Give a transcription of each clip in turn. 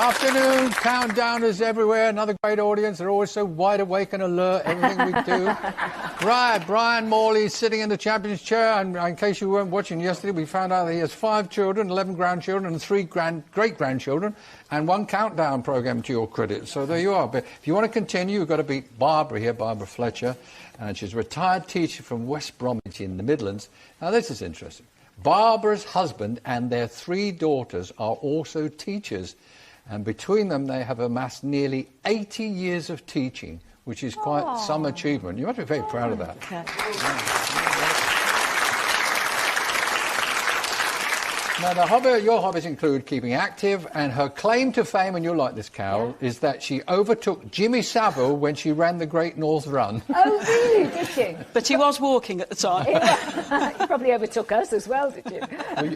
Afternoon countdowners everywhere. Another great audience. They're always so wide awake and alert, everything we do. Right, Brian Morley is sitting in the champion's chair. And in case you weren't watching yesterday, we found out that he has 5 children, 11 grandchildren, and 3 great-grandchildren, and 1 countdown program to your credit. So there you are. But if you want to continue, you've got to beat Barbara here, Barbara Fletcher. And she's a retired teacher from West Bromwich in the Midlands. Now, this is interesting. Barbara's husband and their 3 daughters are also teachers. And between them, they have amassed nearly 80 years of teaching, which is quite some achievement. You must be very proud of that. Okay. Now, your hobbies include keeping active, and her claim to fame, and you'll like this, Carol, is that she overtook Jimmy Savile when she ran the Great North Run. Oh, really? Did she? But he was walking at the time. You probably overtook us as well, did you?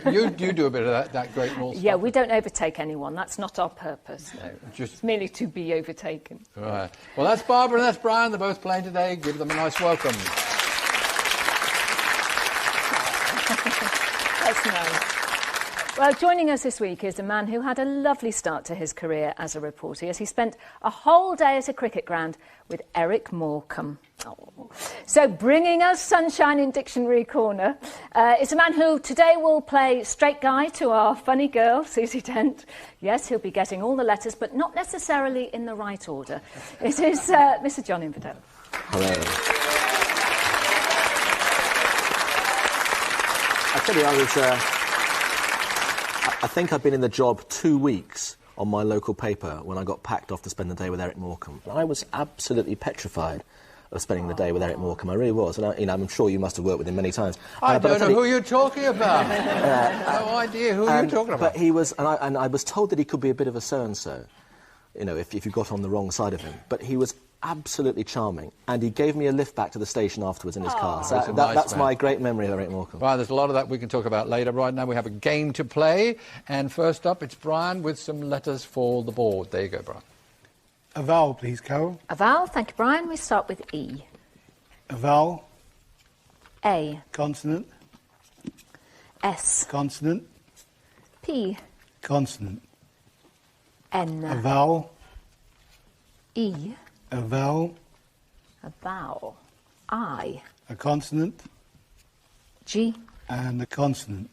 Well, you do a bit of that Great North Run. Yeah, we don't overtake anyone. That's not our purpose. No. Just It's merely to be overtaken. right. Well, that's Barbara and that's Brian. They're both playing today. Give them a nice welcome. That's nice. Well, joining us this week is a man who had a lovely start to his career as a reporter, as he spent a whole day at a cricket ground with Eric Morecambe. Oh. So bringing us sunshine in Dictionary Corner is a man who today will play straight guy to our funny girl, Susie Dent. Yes, he'll be getting all the letters, but not necessarily in the right order. It is Mr. John Inverdale. Hello. I tell you, I think I'd been in the job 2 weeks on my local paper when I got packed off to spend the day with Eric Morecambe. I was absolutely petrified of spending the day with Eric Morecambe. I really was. And I'm sure you must have worked with him many times. I don't know who you're talking about. No idea who you're talking about. But he was, and I was told that he could be a bit of a so-and-so, you know, if you got on the wrong side of him. But he was absolutely charming, and he gave me a lift back to the station afterwards in his car. So that's my great memory of Eric Morecambe. Right, there's a lot of that we can talk about later. Right now we have a game to play, and first up it's Brian with some letters for the board. There you go, Brian. A vowel, please, Carol. A vowel, thank you, Brian. We start with E. A vowel. A. Consonant. S. Consonant. P. Consonant. N. A vowel. E. A vowel. A vowel. I. A consonant. G. And a consonant.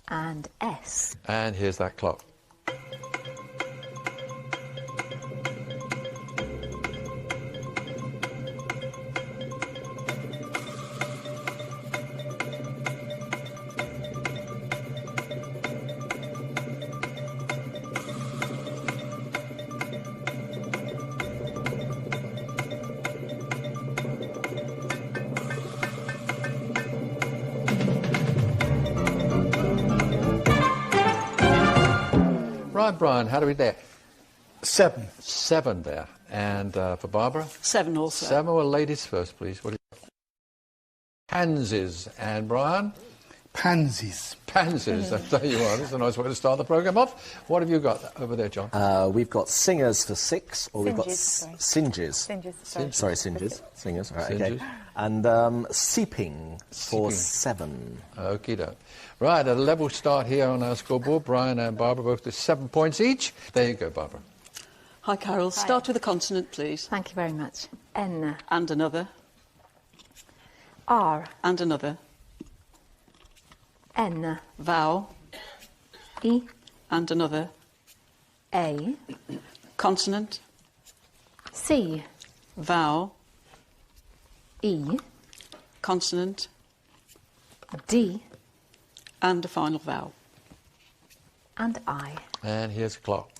And S. And here's that clock. Right, Brian, how do we there? 7. 7 there. And for Barbara? 7 also. 7. Well, ladies first, please. What do you got? Pansies. And Brian? Pansies. Pansies. I tell you what, that's a nice way to start the programme off. What have you got over there, John? We've got singers for 6, or we've got singes. Singes. Singes. Singers, right, Singes. okay. And seeping for 7. Okie doke. Right, at a level start here on our scoreboard. Brian and Barbara both to 7 points each. There you go, Barbara. Hi, Carol. Start with a consonant, please. Thank you very much. N. And another. R. And another. N. Vowel. E. And another. A. Consonant. C. Vowel. E. Consonant. D. And a final vowel. And I. And here's the clock.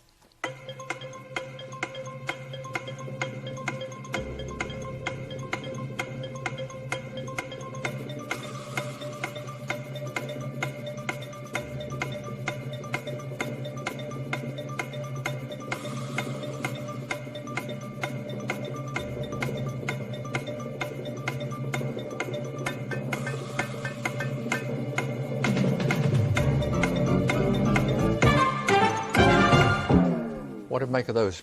What did you make of those,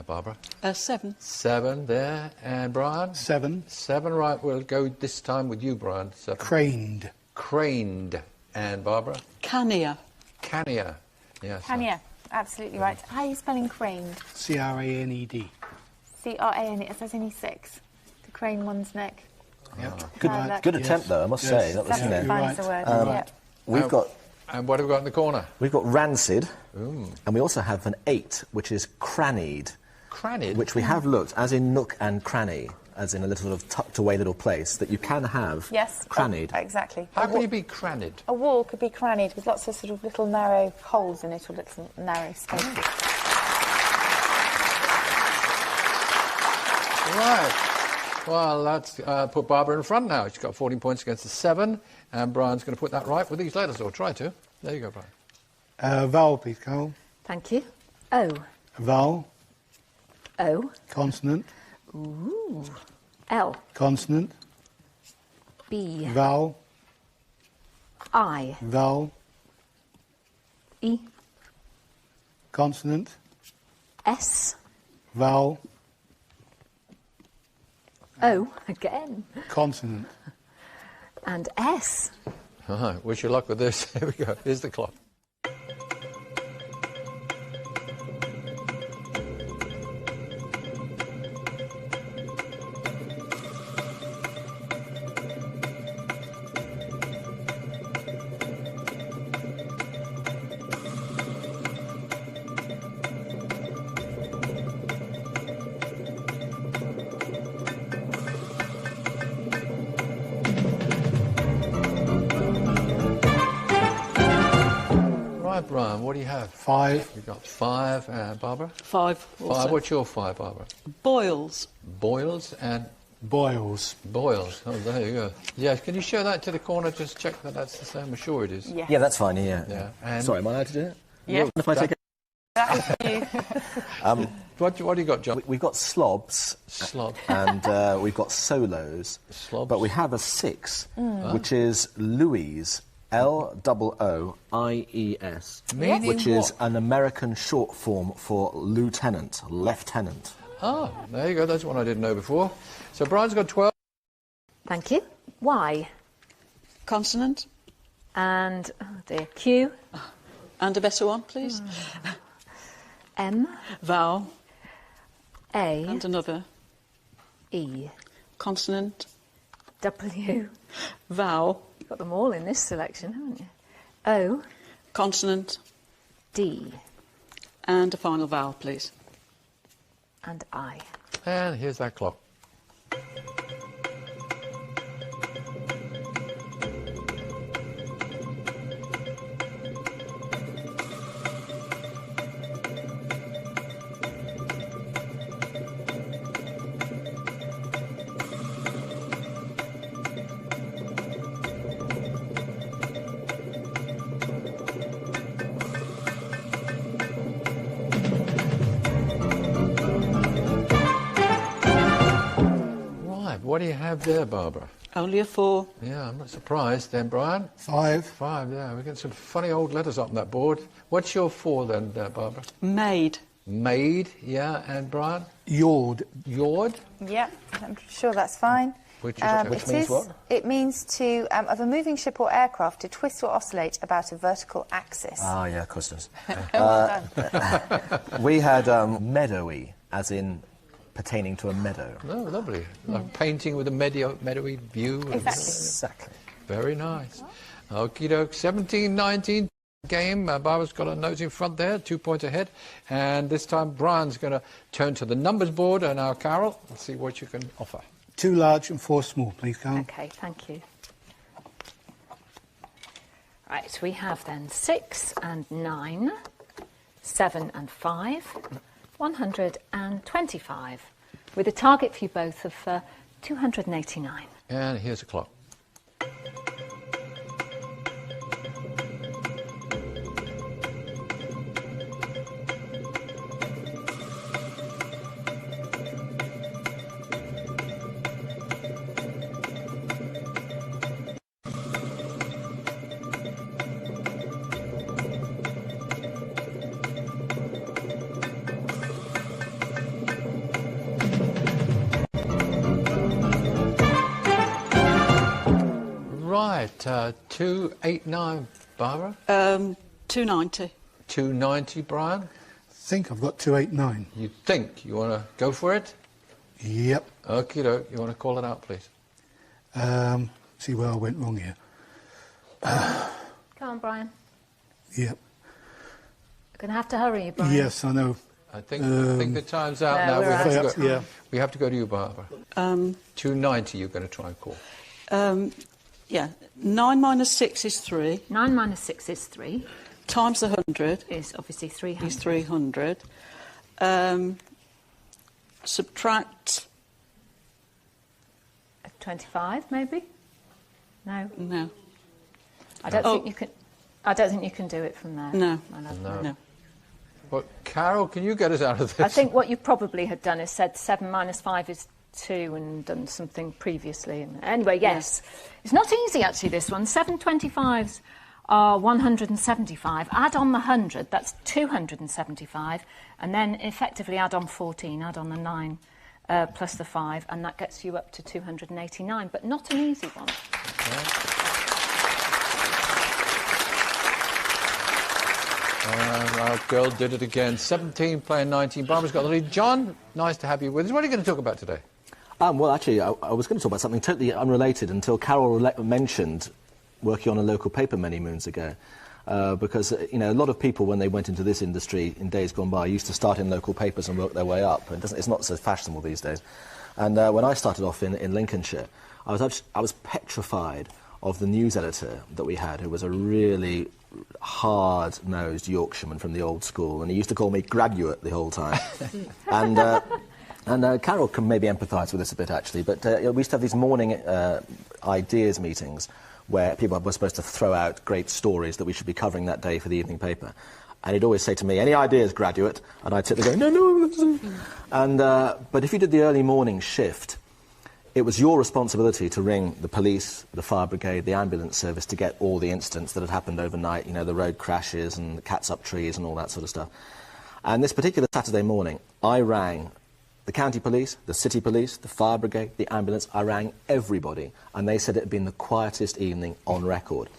Barbara? 7. 7 there. And Brian? 7. 7, right. We'll go this time with you, Brian. 7. Craned. Craned. And Barbara? Cania. Cania. Yes. Cania. Absolutely right. How are you spelling crane? C-R-A-N-E-D. C-R-A-N-E, it says only 6. To crane one's neck. Yep. Good attempt, though, I must say. That was, That's you know, fine as a word. You're yeah. we've got And what have we got in the corner? rancid, and we also have an 8, which is crannied. Crannied? Which we have looked, as in nook and cranny, as in a little sort of tucked away little place, that you can have Yes. crannied. Exactly. How can you be crannied? A wall could be crannied with lots of sort of little narrow holes in it or little narrow spaces. Right. Well, let's put Barbara in front now. She's got 14 points against the 7, and Brian's going to put that right with these letters, or try to. There you go, Brian. Vowel, please, Carol. Thank you. O. Vowel. O. Consonant. Ooh. L. Consonant. B. Vowel. I. Vowel. E. Consonant. S. Vowel. O. Again. Consonant. And S. All right, wish you luck with this. Here we go. Here's the clock. Right, Brian, what do you have? 5. You've got 5, Barbara? 5. 5. Also. What's your 5, Barbara? Boils. Boils and Boils. boils. Oh, there you go. Yeah, can you show that to the corner? Just check that that's the same. I'm sure it is. Yeah. Yeah, that's fine, yeah. Yeah, and- Sorry, am I allowed to do it? Yeah. If I take it? That is you. What do you got, John? We've got slobs, Slob. and we've got solos. Slobs. But we have a 6, which is Louise, L-O-O-I-E-S, Meaning which is what? an American short form for lieutenant, lieutenant. Oh, there you go. That's one I didn't know before. So Brian's got 12. Thank you. Y. Consonant. And, oh dear, Q. And a better one, please. M. Vowel. A. And another. E. Consonant. W. Vowel. You've got them all in this selection, haven't you? O. Consonant. D. And a final vowel, please. And I. And here's that clock. Right, what do you have there, Barbara? Only a 4. Yeah, I'm not surprised then, Brian. 5. 5, yeah. We get some funny old letters up on that board. What's your 4 then, Barbara? Made. Maid, yeah, and Brian? Yord. Yord? Yeah, I'm sure that's fine. Which It means is- what? It means to, of a moving ship or aircraft, to twist or oscillate about a vertical axis. Ah, yeah, of course it does. Well done. We had meadowy, as in pertaining to a meadow. Oh, lovely. Like painting with a meadowy view. Exactly. Exactly. Very nice. Okie doke. 17-19 game. Barbara's got her notes in front there, 2 points ahead. And this time Brian's going to turn to the numbers board and now Carol and see what you can offer. 2 large and 4 small, please, Carol. Okay, thank you. Right, we have then 6 and 9, 7 and 5, 125, with a target for you both of 289. And here's the clock. Right, 289, Barbara. 290. 290, Brian? I think I've got 289. You think? You want to go for it? Yep. Okie doke. You want to call it out, please? See where I went wrong here. Come on, Brian. Yep. You're going to have to hurry, Brian. Yes, I know. I think the time's out No, now. we're out of Yeah. We have to go to you, Barbara. 290 you're going to try and call. Yeah. 9 minus 6 is 3. 9 minus 6 is 3. Times 100 Is obviously 300. is 300. Subtract... 25, maybe? No. No. I don't Oh. think you can. I don't think you can do it from there. No. My love. No. Well, Carol, can you get us out of this? I think what you probably had done is said 7 minus 5 is 2 and done something previously. And anyway, yes. It's not easy, actually, this one. 725s are 175. Add on the 100, that's 275. And then effectively add on 14, add on the 9 plus the 5, and that gets you up to 289. But not an easy one. Our girl did it again. 17 playing 19. Barbara's got the lead. John, nice to have you with us. What are you going to talk about today? Well, actually, I was going to talk about something totally unrelated until Carol mentioned working on a local paper many moons ago. Because, you know, a lot of people, when they went into this industry in days gone by, used to start in local papers and work their way up. It's not so fashionable these days. And when I started off in Lincolnshire, I was petrified of the news editor that we had, who was a really hard-nosed Yorkshireman from the old school, and he used to call me graduate the whole time. And Carol can maybe empathise with this a bit, actually, but we used to have these morning ideas meetings where people were supposed to throw out great stories that we should be covering that day for the evening paper. And he'd always say to me, "Any ideas, graduate?" And I'd sit there going, "No." And, but if you did the early morning shift, it was your responsibility to ring the police, the fire brigade, the ambulance service to get all the incidents that had happened overnight, you know, the road crashes and the cats up trees and all that sort of stuff. And this particular Saturday morning, I rang the county police, the city police, the fire brigade, the ambulance. I rang everybody, and they said it had been the quietest evening on record.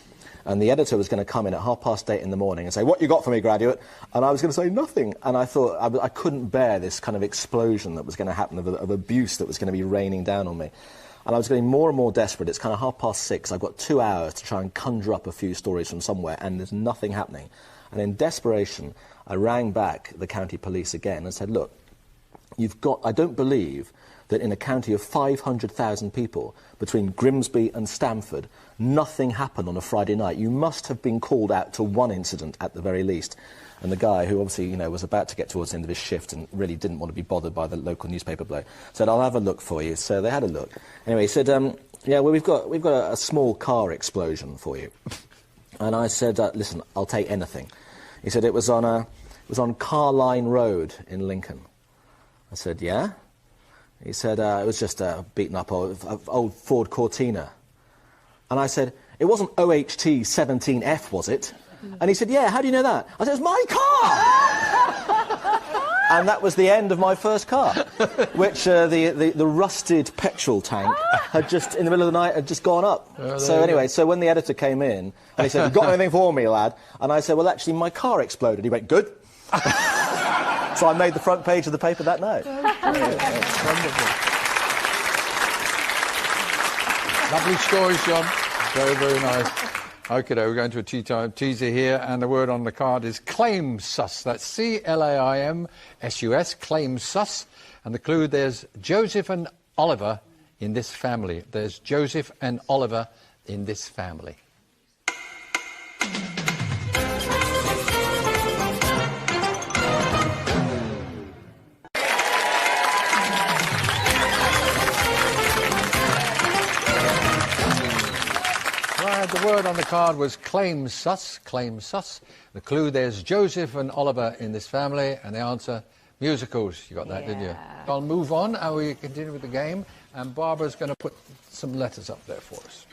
And the editor was going to come in at 8:30 in the morning and say, "What you got for me, graduate?" And I was going to say nothing. And I thought I couldn't bear this kind of explosion that was going to happen, of abuse that was going to be raining down on me. And I was getting more and more desperate. It's kind of 6:30. I've got 2 hours to try and conjure up a few stories from somewhere, and there's nothing happening. And in desperation, I rang back the county police again and said, "Look, I don't believe that in a county of 500,000 people, between Grimsby and Stamford, nothing happened on a Friday night. You must have been called out to one incident at the very least." And the guy, who obviously, you know, was about to get towards the end of his shift and really didn't want to be bothered by the local newspaper bloke, said, "I'll have a look for you." So they had a look. Anyway, he said, "Yeah, well, we've got a small car explosion for you." And I said, "Listen, I'll take anything." He said it was on Carline Road in Lincoln. I said, "Yeah?" He said, "It was just a beaten up old Ford Cortina." And I said, "It wasn't OHT 17F, was it?" And he said, "Yeah, how do you know that?" I said, "It's my car!" And that was the end of my first car, which the rusted petrol tank had just, in the middle of the night, had just gone up. So anyway, so when the editor came in, and he said, "You got anything for me, lad?" And I said, "Well, actually, my car exploded." He went, "Good." So I made the front page of the paper that night. Wonderful. Lovely stories, John. Very, very nice. OK, we're going to a tea time teaser here, and the word on the card is claim sus. That's CLAIMSUS, claim sus. And the clue, there's Joseph and Oliver in this family. There's Joseph and Oliver in this family. The word on the card was claim sus, claim sus. The clue, there's Joseph and Oliver in this family, and the answer, musicals. You got that, didn't you? I'll move on, and we continue with the game, and Barbara's going to put some letters up there for us.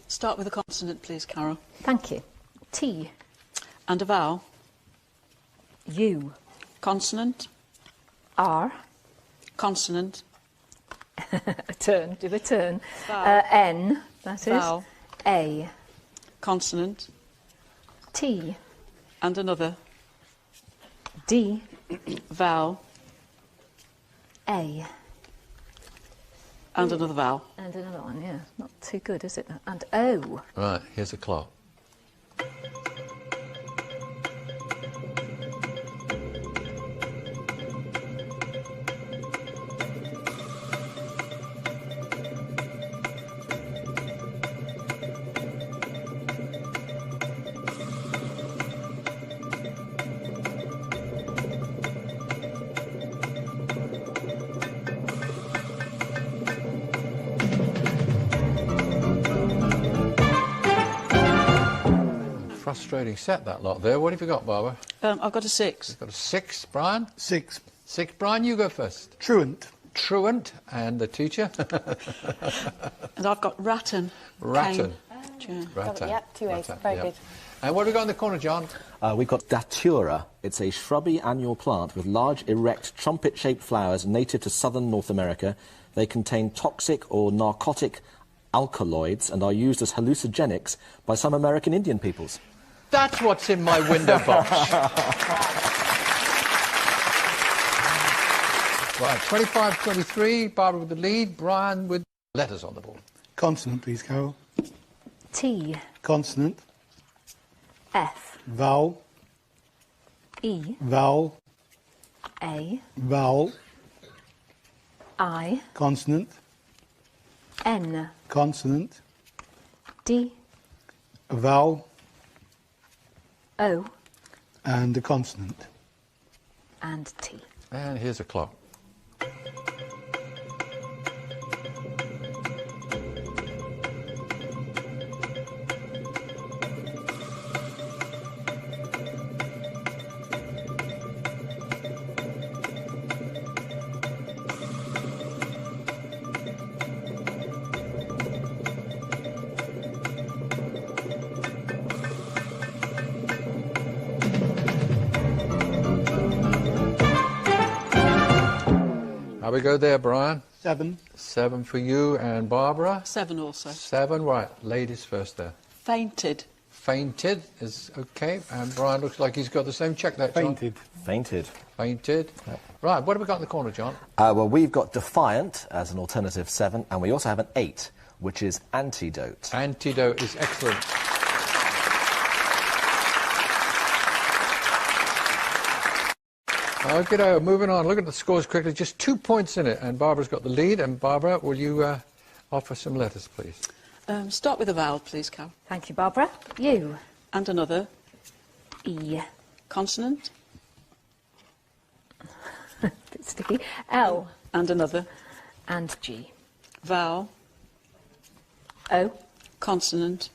Start with a consonant, please, Carol. Thank you. T. And a vowel. U. Consonant. R. Consonant. A turn. Do a turn. Vowel. N. That is. Vowel. A. Consonant. T. And another. D, Vowel. A. And another vowel. And another one, yeah. Not too good, is it? And O. Right, here's the clock. Frustrating set, that lot there. What have you got, Barbara? I've got a 6. Got a 6, Brian? 6. 6, Brian, you go first. Truant. Truant, and the teacher? And I've got Rattan. Rattan. Cane. Rattan. Yep, 2 A's. Rattan, Very yep. good. And what have we got in the corner, John? We've got Datura. It's a shrubby annual plant with large, erect, trumpet-shaped flowers native to southern North America. They contain toxic or narcotic alkaloids and are used as hallucinogenics by some American Indian peoples. That's what's in my window box. Right, 25-23, Barbara with the lead, Brian with letters on the board. Consonant, please, Carol. T, Consonant. F, Vowel. E, Vowel. A, Vowel. I, Consonant. N, Consonant. D, Vowel. O, And a consonant. and T. And here's a clock. How we go there, Brian? 7. 7 for you and Barbara. 7 also. 7, right. Ladies first there. Fainted. Fainted is okay, and Brian looks like he's got the same. Check that, John. Fainted. Fainted. Fainted. Right, what have we got in the corner, John? Well, we've got Defiant as an alternative 7, and we also have an 8, which is Antidote. Antidote is excellent. Okay, moving on. Look at the scores quickly. Just 2 points in it, and Barbara's got the lead. And Barbara, will you offer some letters, please? Start with a vowel, please, Carol. Thank you, Barbara. U, And another. E, Consonant. bit sticky, L, And another. and G. Vowel. O, Consonant.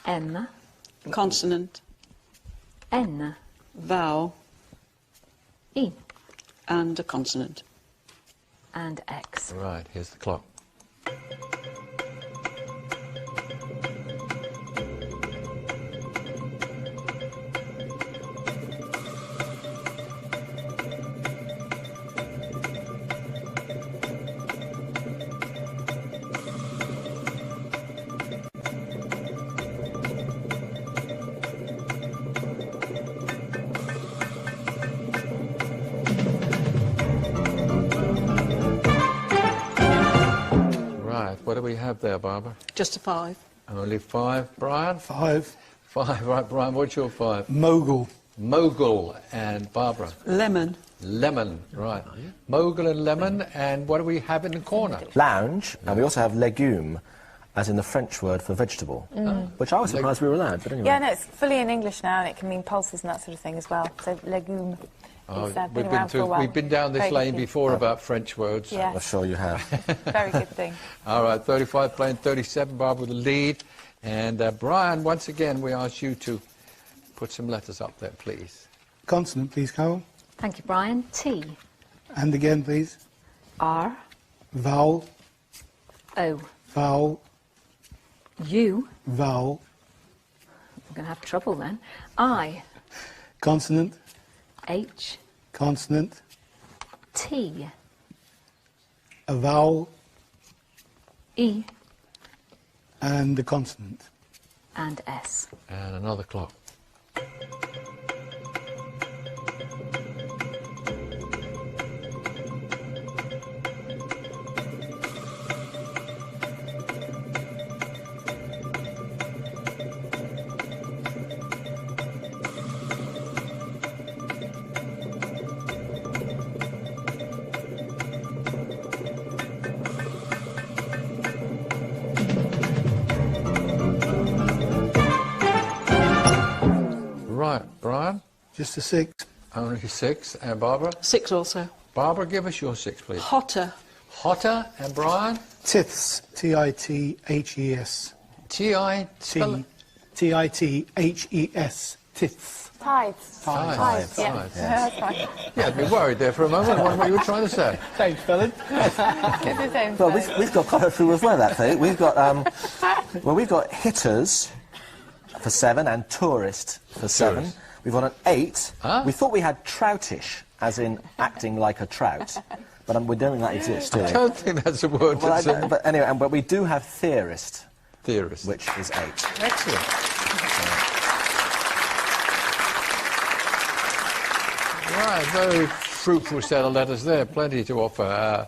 M, Consonant. N, Vowel. E, And a consonant. and X. Right, here's the clock. Right, what do we have there, Barbara? Just a 5. Only 5. Brian? 5. 5, right, Brian, what's your 5? Mogul. Mogul and Barbara. Lemon. Lemon, right. Mogul and lemon, and what do we have in the corner? Lounge, and we also have Legume, as in the French word for vegetable, which I was surprised we were allowed, but anyway. Yeah, no, it's fully in English now, and it can mean pulses and that sort of thing as well. So, legume. It's been around for a while. We've been down this Very lane good. before about French words. Yeah. I'm sure you have. Very good thing. All right, 35 playing 37, Barbara with the lead. And Brian, once again, we ask you to put some letters up there, please. Consonant, please, Carol. Thank you, Brian. T, And again, please. R, Vowel. O, Vowel. U, Vowel. I'm going to have trouble then, I, Consonant. H, Consonant. T, A vowel. E, And a consonant. and S. And another clock. Just a 6. Only 6. And Barbara? 6 also. Barbara, give us your 6, please. Hotter. Hotter. And Brian? Tiths. T-I-T-H-E-S. T-I... spell it. T-I-T-H-E-S. Tiths. Tithes. Tithes. Yeah. Tithes. That's fine. Yeah, I'd be worried there for a moment. I wonder what you were trying to say. Thanks, Philip. It's the same Well, thing. we've got quite a few as well, actually. We've got, we've got hitters for 7 and tourist for 7. Tourist. We've got an 8. Huh? We thought we had troutish, as in acting like a trout. But we don't think that exists, do we? I don't think that's a word Well, that's but anyway, but we do have theorist, theorist. which is 8. Excellent. Right, very fruitful set of letters there, plenty to offer.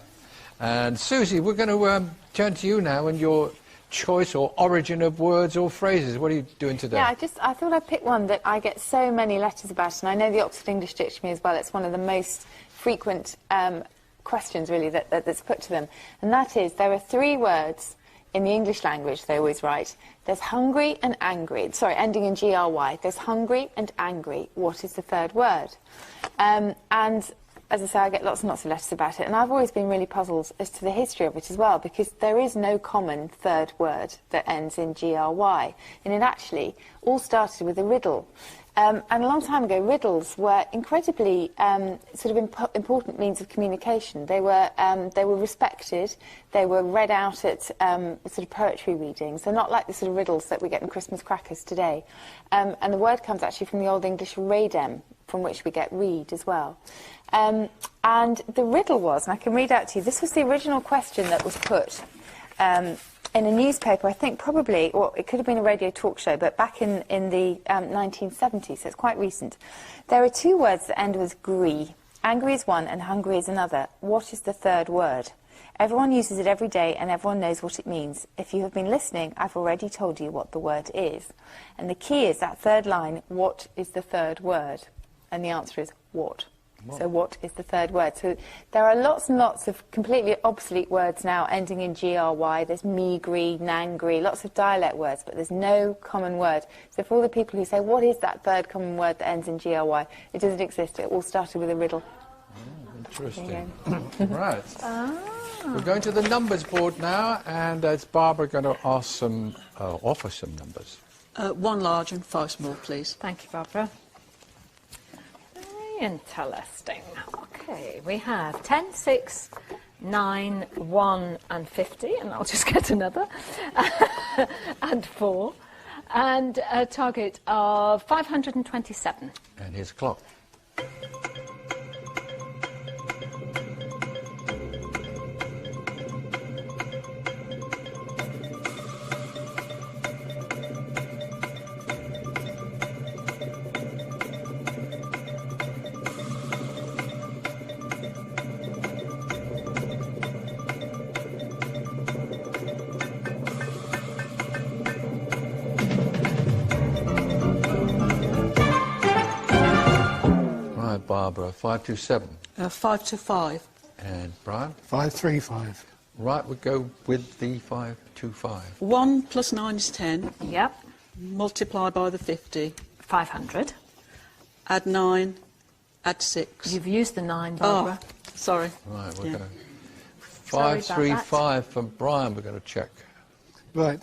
And Susie, we're going to turn to you now and your choice or origin of words or phrases. What are you doing today? Yeah, I thought I'd pick one that I get so many letters about, and I know the Oxford English Dictionary as well. It's one of the most frequent questions, really, that's put to them. And that is, there are 3 words in the English language, they always write. There's hungry and angry. Sorry, ending in GRY. There's hungry and angry. What is the 3rd word? And as I say, I get lots and lots of letters about it, and I've always been really puzzled as to the history of it as well, because there is no common 3rd word that ends in GRY, and it actually all started with a riddle. And a long time ago, riddles were incredibly sort of important means of communication. They were respected. They were read out at sort of poetry readings. They're not like the sort of riddles that we get in Christmas crackers today. And the word comes actually from the Old English redem, from which we get read as well. And the riddle was, and I can read out to you, this was the original question that was put in a newspaper, I think probably, or it could have been a radio talk show, but back in the 1970s, so it's quite recent. There are 2 words that end with gree. Angry is one and hungry is another. What is the 3rd word? Everyone uses it every day and everyone knows what it means. If you have been listening, I've already told you what the word is. And the key is that 3rd line, what is the 3rd word? And the answer is what. So what is the 3rd word? So there are lots and lots of completely obsolete words now ending in GRY. There's meagre, nangry, lots of dialect words, but there's no common word. So for all the people who say, what is that 3rd common word that ends in GRY? It doesn't exist. It all started with a riddle. Interesting. Right. We're going to the numbers board now, and it's Barbara going to ask some, offer some numbers. 1 large and 5 small, please. Thank you, Barbara. Very interesting. OK, we have 10, 6, 9, 1 and 50, and I'll just get another, and 4, and a target of 527. And here's a clock. Barbara, 527. 525. And Brian? 535. Right, we'll go with the 525. 1 plus 9 is 10. Yep. Multiply by the 50. 500. Add 9. Add 6. You've used the 9, Barbara. Oh, sorry. Right, we're Yeah. going to... Sorry about 535 from Brian, we're going to check. Right.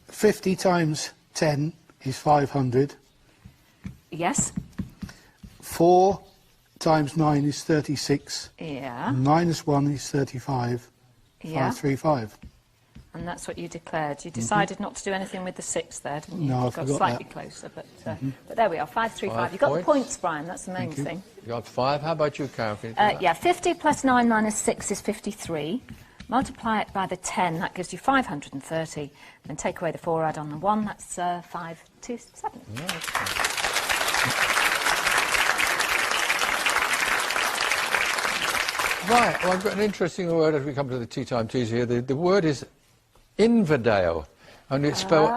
50 times 10 is 500. Yes. 4 times 9 is 36. Yeah. Minus 1 is 35. Yeah. 535. And that's what you declared. You decided not to do anything with the 6 there, didn't you? No, I You got forgot slightly that. closer, but there we are, 535. 5 You got the points. points, Brian. That's the main thing. You got 5. How about you, Karen? Can you do that? Yeah, 50 plus 9 minus 6 is 53. Multiply it by the 10, that gives you 530. Then take away the 4, add on the 1, that's 527. Right, well, I've got an interesting word as we come to the Tea Time Teas here. The word is Inverdale. And it's spelled,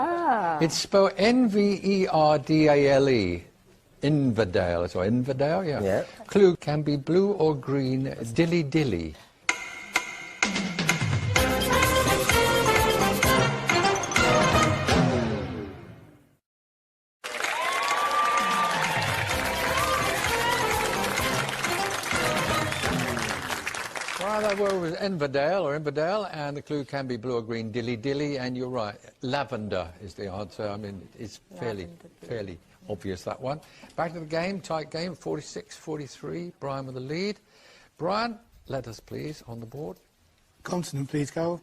it's spelled N-V-E-R-D-A-L-E. Inverdale, so Inverdale, yeah. Yeah. Clue can be blue or green, dilly dilly. that word was Inverdale, and the clue can be blue or green, dilly dilly, and you're right. Lavender is the answer. I mean, it's fairly obvious, that one. Back to the game, tight game, 46-43. Brian with the lead. Brian, letters please on the board. Consonant, please, Carol.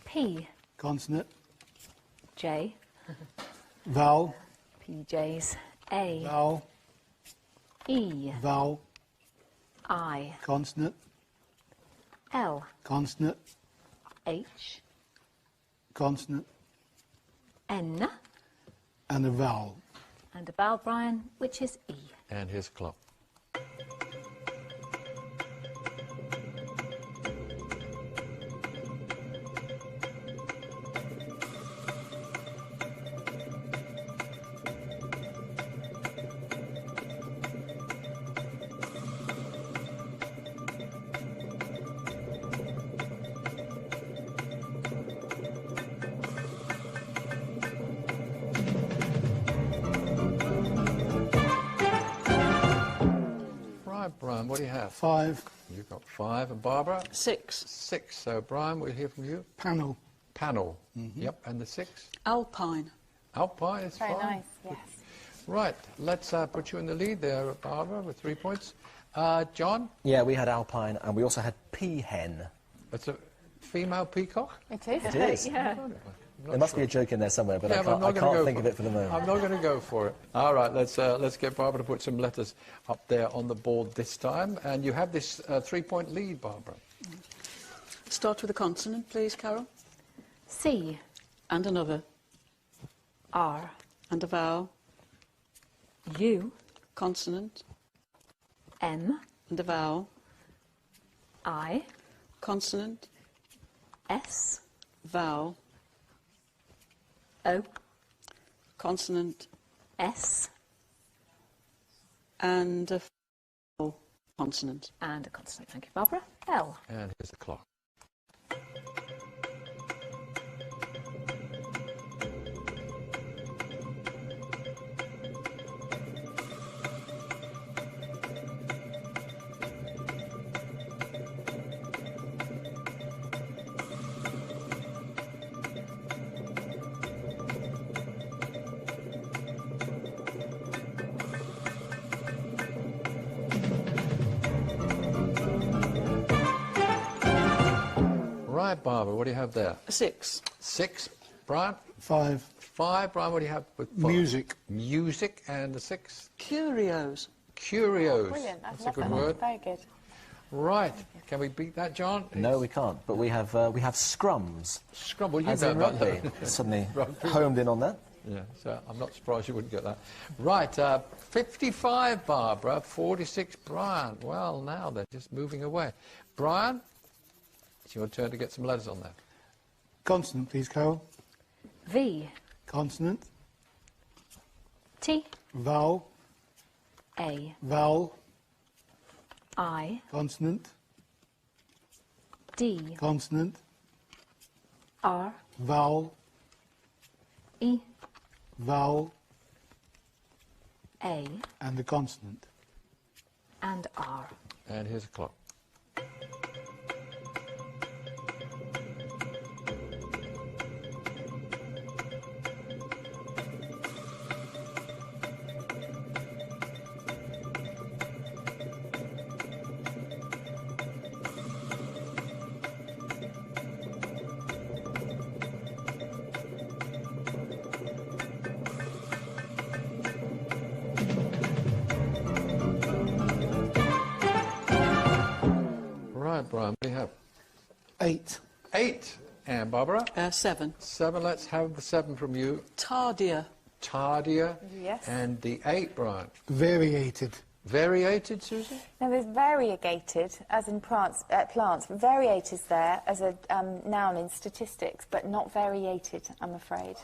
P, Consonant. J, Vowel. PJs, A, Vowel. E, Vowel. I, Consonant. L, Consonant. H, Consonant. N, And a vowel. and a vowel, Brian, which is E. And here's clock. Right, Brian, what do you have? 5. You've got 5. And Barbara? 6. 6. So, Brian, we'll hear from you. Panel. Panel. Yep, and the 6? Alpine. Alpine is Very fine. nice, yes. Right, let's put you in the lead there, Barbara, with 3 points. John, Yeah, we had alpine, and we also had peahen. that's a female peacock? It is. It is. Yeah. There must be a joke in there somewhere, but Yeah, I but I'm can't, not I gonna can't go think for of it for the moment. I'm not going to go for it. All right, let's get Barbara to put some letters up there on the board this time. And you have this 3-point lead, Barbara. Start with a consonant, please, Carol. C, And another. R, And a vowel. U, Consonant. M, And a vowel. I, Consonant. S, Vowel. O, Consonant. S, And a vowel. Consonant. and a consonant. Thank you, Barbara. L. And here's the clock. Right, Barbara, what do you have there? A 6. 6. Brian? 5. 5. Brian, what do you have with 5? Music. Music, and the 6? Curios. Curios. Brilliant. I That's a love good that. word. Very good. Right. Can we beat that, John? No, we can't. But we have scrums. Scrum. Well, you As know in about rugby. that. Suddenly Rugby. homed in on that. Yeah, so I'm not surprised you wouldn't get that. Right, 55, Barbara, 46, Brian. Well, now they're just moving away. Brian, it's your turn to get some letters on there. Consonant, please, Carol. V, Consonant. T, Vowel. A, Vowel. I, Consonant. D, Consonant. R, Vowel. E, Vowel. A, And a consonant. and R. And here's a clock. Right, Brian, what do you have? 8. 8. And Barbara? 7. 7. Let's have the 7 from you. Tardia. Tardia. Yes. And the 8, Brian. Variated. Variated, Susie? Now, there's variegated, as in plants. Variate is there as a noun in statistics, but not variated, I'm afraid.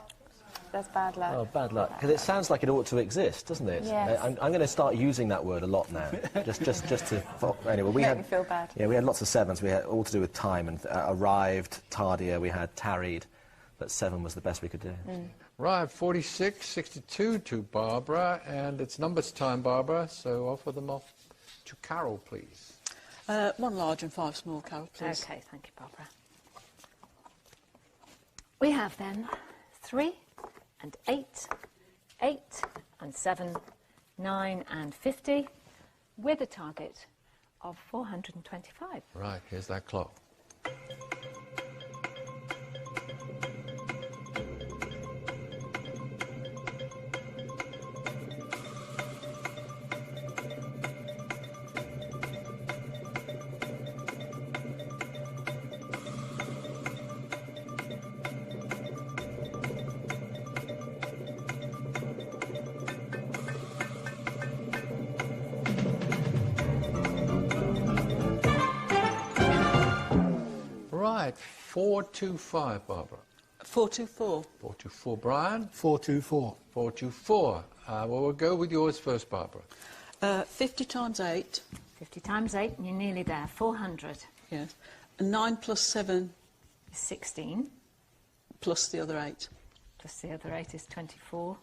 That's bad luck. Oh, bad luck. Because it sounds like it ought to exist, doesn't it? Yes. I'm going to start using that word a lot now. just to... Anyway, we Make had... me feel bad. Yeah, we had lots of 7s. We had all to do with time and arrived, tardia, we had tarried. But 7 was the best we could do. Right, 46, 62 to Barbara, and it's numbers time, Barbara, so offer them off to Carol, please. 1 large and 5 small, Carol, please. OK, thank you, Barbara. We have then 3 and 8, 8 and 7, 9 and 50, with a target of 425. Right, here's that clock. Right, 425, Barbara. 424. 424, Brian. 424. 424. Well, we'll go with yours first, Barbara. 50 times 8, 50 times 8, and you're nearly there, 400. yes. And 9 plus 7 is 16, plus the other 8. plus the other 8 is 24.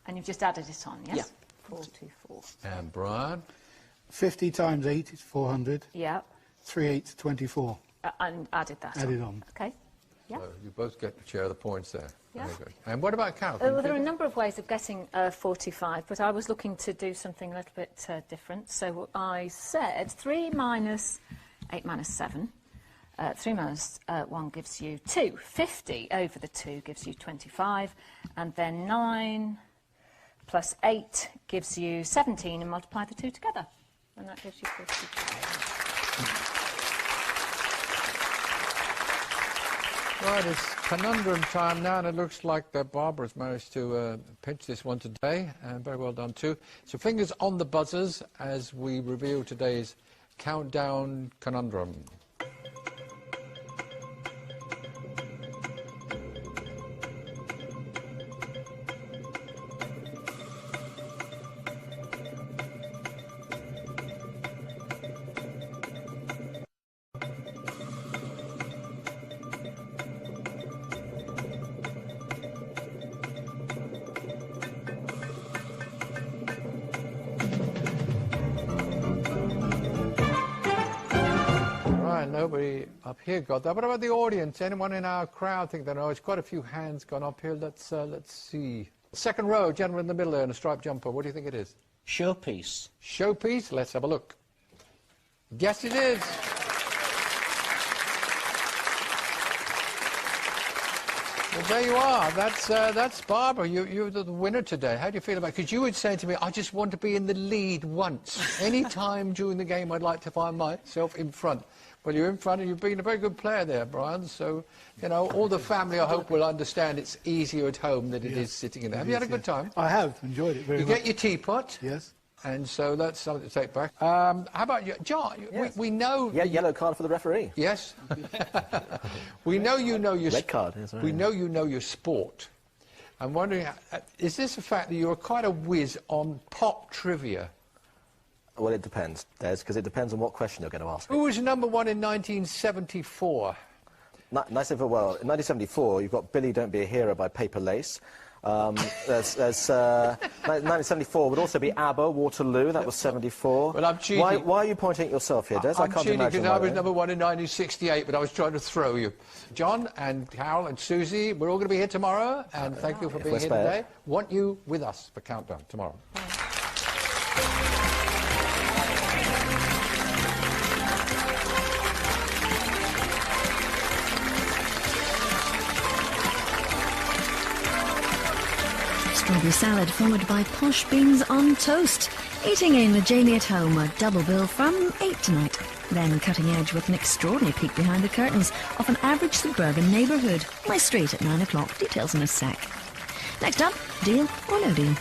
And you've just added it on, yes? Yeah. 424. And Brian. 50 times 8 is 400. Yeah, 3 8 24. and added that Added on. OK. Yeah. So you both get the share of the points there. Yeah. Very good. And what about Carol? Well, there are a number of ways of getting 45, but I was looking to do something a little bit different. So I said 3 minus 8 minus 7. 3 minus 1 gives you 2. 50 over the 2 gives you 25. And then 9 plus 8 gives you 17, and multiply the 2 together. And that gives you 45. Right, it's conundrum time now, and it looks like that Barbara's managed to pinch this one today, and very well done too. So fingers on the buzzers as we reveal today's countdown conundrum. Nobody up here got that. What about the audience? Anyone in our crowd think they know? There's quite a few hands gone up here. Let's see. Second row, gentleman in the middle there in a striped jumper. What do you think it is? Showpiece. Showpiece? Let's have a look. Yes, it is. Well, there you are. That's Barbara. You're the winner today. How do you feel about it? Because you would say to me, I just want to be in the lead once. Any time during the game, I'd like to find myself in front. Well, you're in front, and you've been a very good player there, Brian. So, you know, all the family, I hope, will understand it's easier at home than it is sitting in there. Have you had a good time? I have enjoyed it very much. You get your teapot. Yes. And so that's something to take back. How about you, John? Yes. We know... Yeah, yellow card for the referee. Yes. We know you know your... Red card. Yes, we know you know your sport. I'm wondering, is this a fact that you're quite a whiz on pop trivia? Well, it depends, Des, because it depends on what question you're going to ask. Who was number one in 1974? Well, in 1974, you've got Billy Don't Be a Hero by Paper Lace. There's 1974 would also be ABBA, Waterloo, that was 74. Well, I'm cheating. Why are you pointing at yourself here, Des? I can't cheating imagine because I was why. number one in 1968, but I was trying to throw you. John and Carol and Susie, we're all going to be here tomorrow, and thank you for being here today. Want you with us for Countdown tomorrow. Strawberry salad followed by posh beans on toast. Eating in with Jamie at home, a double bill from 8 tonight. Then cutting edge with an extraordinary peek behind the curtains of an average suburban neighbourhood. My street at 9 o'clock. Details in a sec. Next up, Deal or No Deal.